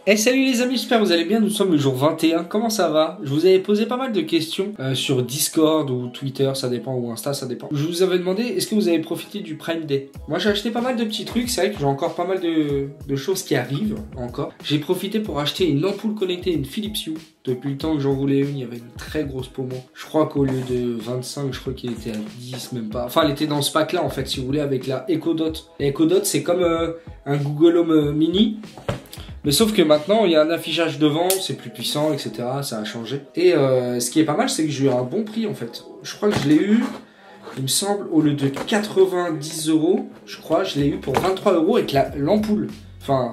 Hey, salut les amis, j'espère que vous allez bien, nous sommes le jour 21, comment ça va? Je vous avais posé pas mal de questions sur Discord ou Twitter, ça dépend, ou Insta, ça dépend. Je vous avais demandé, est-ce que vous avez profité du Prime Day? Moi j'ai acheté pas mal de petits trucs, c'est vrai que j'ai encore pas mal de choses qui arrivent, encore. J'ai profité pour acheter une ampoule connectée, une Philips Hue. Depuis le temps que j'en voulais une, il y avait une très grosse pommeau. Je crois qu'au lieu de 25, je crois qu'il était à 10, même pas. Enfin, elle était dans ce pack-là, en fait, si vous voulez, avec la Echo Dot. La Echo Dot, c'est comme un Google Home Mini. Mais sauf que maintenant, il y a un affichage devant, c'est plus puissant, etc. Ça a changé. Et ce qui est pas mal, c'est que j'ai eu un bon prix, en fait. Je crois que je l'ai eu, il me semble, au lieu de 90 €, je crois, je l'ai eu pour 23 € avec l'ampoule. Enfin,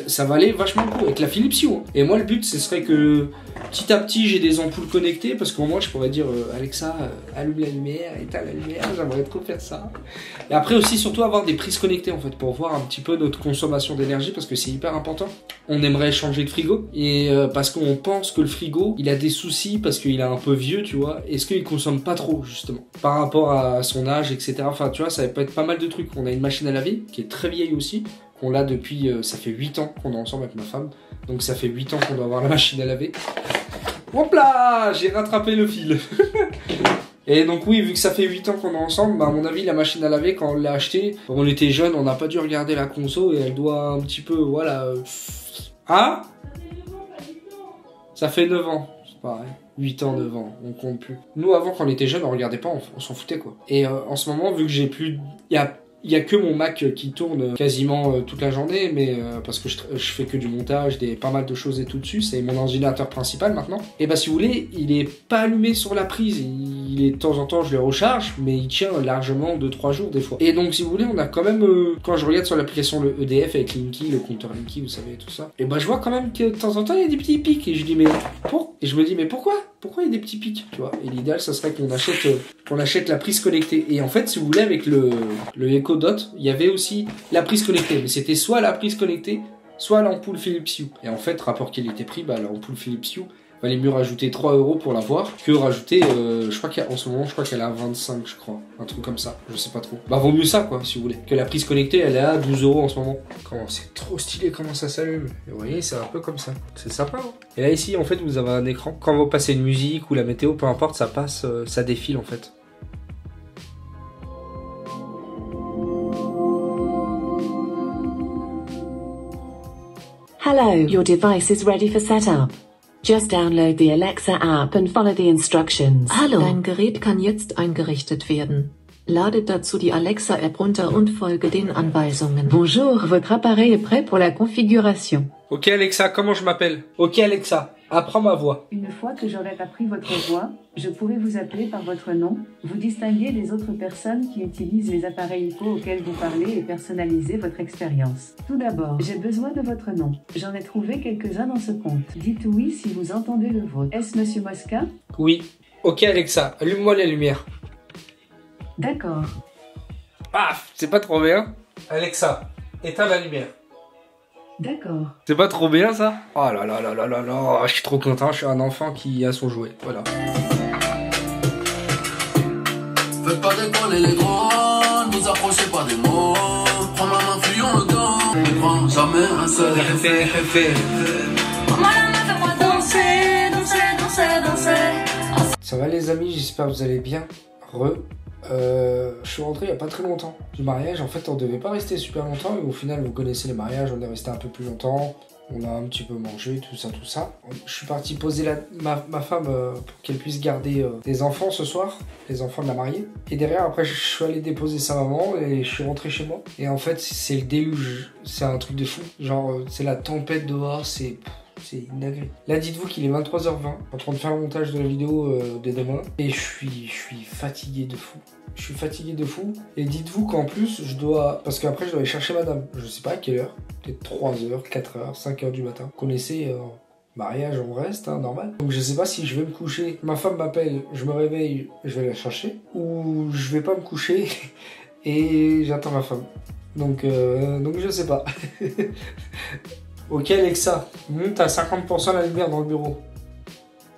ça valait vachement le coup, avec la Philips Hue. Et moi, le but, ce serait que petit à petit, j'ai des ampoules connectées, parce qu'au moins, je pourrais dire, Alexa, allume la lumière, éteins la lumière, j'aimerais trop faire ça. Et après aussi, surtout avoir des prises connectées, en fait, pour voir un petit peu notre consommation d'énergie, parce que c'est hyper important. On aimerait changer de frigo, et parce qu'on pense que le frigo, il a des soucis, parce qu'il est un peu vieux, tu vois. Est-ce qu'il consomme pas trop, justement, par rapport à son âge, etc. Enfin, tu vois, ça peut être pas mal de trucs. On a une machine à laver, qui est très vieille aussi, qu'on l'a depuis, ça fait 8 ans qu'on est ensemble avec ma femme. Donc ça fait 8 ans qu'on doit avoir la machine à laver. Hop là, j'ai rattrapé le fil. Et donc oui, vu que ça fait 8 ans qu'on est ensemble, bah à mon avis, la machine à laver, quand on l'a achetée, quand on était jeune, on n'a pas dû regarder la conso et elle doit un petit peu, voilà... Ah, ça fait 9 ans, c'est pareil. 8 ans, 9 ans, on compte plus. Nous, avant, quand on était jeune, on regardait pas, on s'en foutait, quoi. Et en ce moment, vu que j'ai plus... Il y a que mon Mac qui tourne quasiment toute la journée, mais parce que je fais que du montage, pas mal de choses et tout dessus, c'est mon ordinateur principal maintenant. Et bah si vous voulez, il est pas allumé sur la prise, il est de temps en temps je le recharge, mais il tient largement 2-3 jours des fois. Et donc si vous voulez, on a quand même, quand je regarde sur l'application le EDF avec Linky, le compteur Linky, vous savez tout ça, et bah je vois quand même que de temps en temps il y a des petits pics, et je dis mais et je me dis mais pourquoi il y a des petits pics, tu vois? Et l'idéal ça serait qu'on achète la prise connectée. Et en fait si vous voulez, avec le Echo Dot, il y avait aussi la prise connectée, mais c'était soit la prise connectée, soit l'ampoule Philips Hue. Et en fait, rapport qualité-prix, bah l'ampoule Philips Hue valait mieux rajouter 3 € pour l'avoir que rajouter, je crois qu'en ce moment, je crois qu'elle est à 25, je crois, un truc comme ça, je sais pas trop. Bah vaut mieux ça quoi, si vous voulez, que la prise connectée, elle est à 12 € en ce moment. C'est trop stylé comment ça s'allume. Et vous voyez, c'est un peu comme ça, c'est sympa. Hein. Et là ici, en fait, vous avez un écran. Quand vous passez une musique ou la météo, peu importe, ça passe, ça défile en fait. Hello, your device is ready for setup. Just download the Alexa app and follow the instructions. Hallo, dein Gerät kann jetzt eingerichtet werden. Lade dazu die Alexa App runter und folge den Anweisungen. Bonjour, votre appareil est prêt pour la configuration. Ok Alexa, comment je m'appelle? Ok Alexa, apprends ma voix. Une fois que j'aurai appris votre voix, je pourrai vous appeler par votre nom, vous distinguer des autres personnes qui utilisent les appareils Echo auxquels vous parlez et personnaliser votre expérience. Tout d'abord, j'ai besoin de votre nom. J'en ai trouvé quelques-uns dans ce compte. Dites oui si vous entendez le vôtre. Est-ce Monsieur Mosca? Oui. Ok Alexa, allume-moi la lumière. D'accord. Ah, c'est pas trop bien. Alexa, éteins la lumière. D'accord. C'est pas trop bien ça? Oh là là là là là là, je suis trop content, je suis un enfant qui a son jouet, voilà. Faites pas décoller les drones, vous approchez pas des mots. Prends ma main, fuyons le temps. Ne prends jamais un seul effet. Fais-moi danser, danser, danser, danser. Ça va les amis, j'espère que vous allez bien. Je suis rentré il n'y a pas très longtemps du mariage. En fait, on devait pas rester super longtemps, mais au final, vous connaissez les mariages, on est resté un peu plus longtemps. On a un petit peu mangé, tout ça, tout ça. Je suis parti poser ma femme pour qu'elle puisse garder des enfants ce soir, les enfants de la mariée. Et derrière, après, je suis allé déposer sa maman et je suis rentré chez moi. Et en fait, c'est le déluge, c'est un truc de fou. Genre, c'est la tempête dehors, c'est une dinguerie. Là, dites-vous qu'il est 23h20, en train de faire le montage de la vidéo de demain. Et je suis fatigué de fou. Je suis fatigué de fou. Et dites-vous qu'en plus, parce qu'après, je dois aller chercher madame. Je sais pas à quelle heure. Peut-être 3h, 4h, 5h du matin. Vous connaissez, mariage, on reste, hein, normal. Donc je sais pas si je vais me coucher. Ma femme m'appelle, je me réveille, je vais la chercher. Ou je vais pas me coucher et j'attends ma femme. Donc je sais pas. Ok Alexa, monte à 50% la lumière dans le bureau.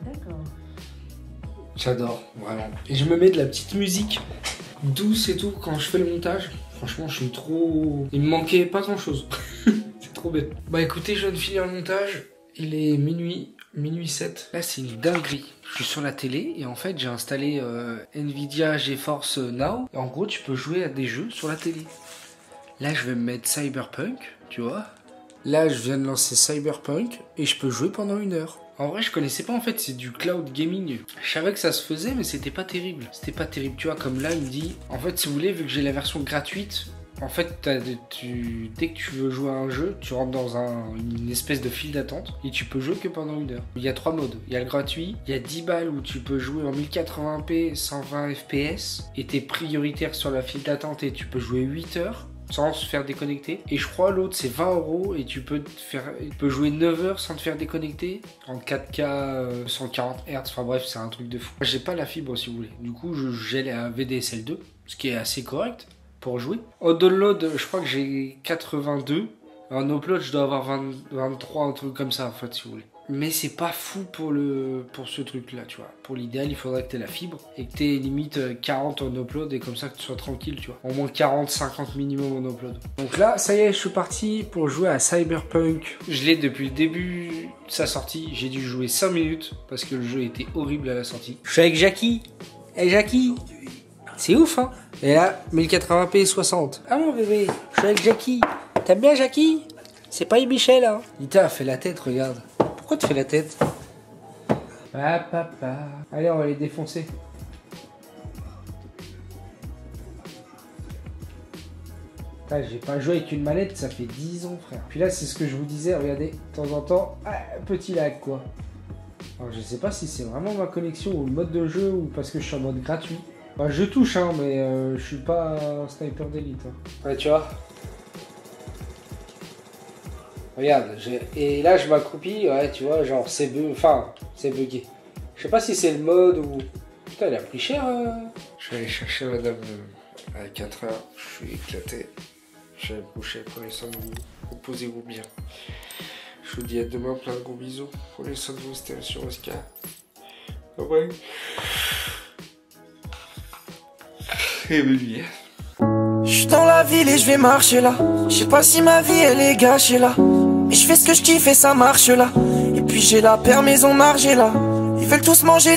D'accord. J'adore, vraiment. Et je me mets de la petite musique douce et tout quand je fais le montage. Franchement, je suis trop... Il me manquait pas grand chose. trop bête. Bah écoutez, je viens de finir le montage. Il est minuit 7. Là, c'est une dinguerie. Je suis sur la télé et en fait, j'ai installé Nvidia GeForce Now. Et en gros, tu peux jouer à des jeux sur la télé. Là, je vais me mettre Cyberpunk, tu vois. Là, je viens de lancer Cyberpunk et je peux jouer pendant 1 heure. En vrai, je connaissais pas, en fait, c'est du cloud gaming. Je savais que ça se faisait, mais c'était pas terrible. C'était pas terrible, tu vois, comme là, il me dit... En fait, si vous voulez, vu que j'ai la version gratuite, en fait, dès que tu veux jouer à un jeu, tu rentres dans une espèce de file d'attente et tu peux jouer que pendant 1 heure. Il y a 3 modes. Il y a le gratuit, il y a 10 balles où tu peux jouer en 1080p, 120 fps et t'es prioritaire sur la file d'attente et tu peux jouer 8 heures. Sans se faire déconnecter. Et je crois l'autre c'est 20 € et tu peux jouer 9 heures sans te faire déconnecter en 4K 140 Hz. Enfin bref, c'est un truc de fou. J'ai pas la fibre si vous voulez. Du coup, j'ai un VDSL 2, ce qui est assez correct pour jouer. En download, je crois que j'ai 82. En upload, je dois avoir 23, un truc comme ça en fait si vous voulez. Mais c'est pas fou pour ce truc là, tu vois. Pour l'idéal, il faudrait que t'aies la fibre et que t'aies limite 40 en upload et comme ça que tu sois tranquille, tu vois. Au moins 40-50 minimum en upload. Donc là, ça y est, je suis parti pour jouer à Cyberpunk. Je l'ai depuis le début de sa sortie. J'ai dû jouer 5 minutes parce que le jeu était horrible à la sortie. Je suis avec Jackie. Hey Jackie, c'est ouf hein. Et là, 1080p 60. Ah mon bébé, je suis avec Jackie. T'aimes bien Jackie? C'est pas Michel hein. Nita fait la tête, regarde. Pourquoi tu fais la tête? Ah papa. Allez, on va les défoncer. J'ai pas joué avec une manette, ça fait 10 ans frère. Puis là c'est ce que je vous disais, regardez, de temps en temps, petit lag quoi. Alors je sais pas si c'est vraiment ma connexion ou le mode de jeu ou parce que je suis en mode gratuit. Bah, je touche hein, mais je suis pas un sniper d'élite. Hein. Ouais tu vois. Regarde, et là je m'accroupis, ouais tu vois, genre c'est bugué. Je sais pas si c'est le mode ou... Putain, il a pris cher. Je vais aller chercher madame à 4 heures, je suis éclaté. Je vais me coucher, prenez soin de vous, reposez-vous bien. Je vous dis à demain, plein de gros bisous. Prenez soin de vous, c'était sur Oscar. Bye bye. Et bébé. J'suis dans la ville et je vais marcher là. Je sais pas si ma vie elle est gâchée là. Mais je fais ce que je kiffe et ça marche là. Et puis j'ai la paire maison margée là. Ils veulent tous manger.